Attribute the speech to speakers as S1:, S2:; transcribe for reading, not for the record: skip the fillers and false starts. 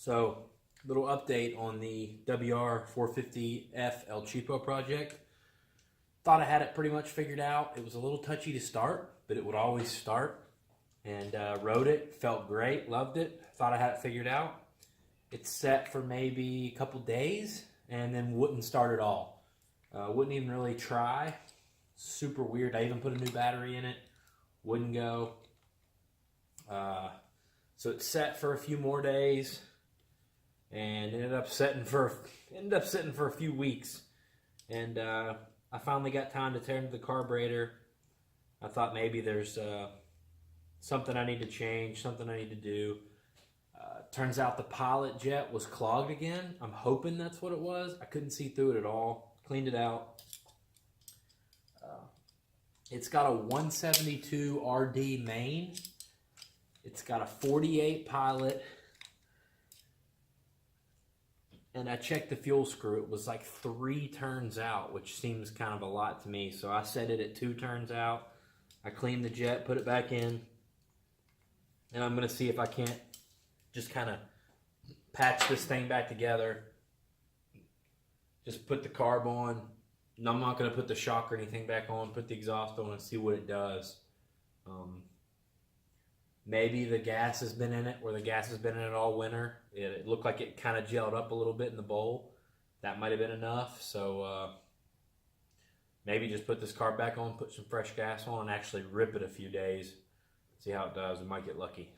S1: So, little update on the WR450f CHEAPO project. Thought I had it pretty much figured out. It was a little touchy to start, but it would always start. And rode it, felt great, loved it. Thought I had it figured out. It's set for maybe a couple days and then wouldn't start at all. Wouldn't even really try. Super weird. I even put a new battery in it. Wouldn't go. So it's set for a few more days and ended up sitting for a few weeks. And I finally got time to tear into the carburetor. I thought maybe there's something I need to change, something I need to do. Turns out the pilot jet was clogged again. I'm hoping that's what it was. I couldn't see through it at all. Cleaned it out. It's got a 172 RD main. It's got a 48 pilot. And I checked the fuel screw. It was like 3 turns out, which seems kind of a lot to me. So I set it at 2 turns out. I cleaned the jet, put it back in. And I'm going to see if I can't just kind of patch this thing back together. Just put the carb on. And I'm not going to put the shock or anything back on. Put the exhaust on and see what it does. Maybe the gas has been in it, or the gas has been in it all winter. It looked like it kind of gelled up a little bit in the bowl. That might have been enough. So maybe just put this carb back on, put some fresh gas on, and actually rip it a few days. See how it does. We might get lucky.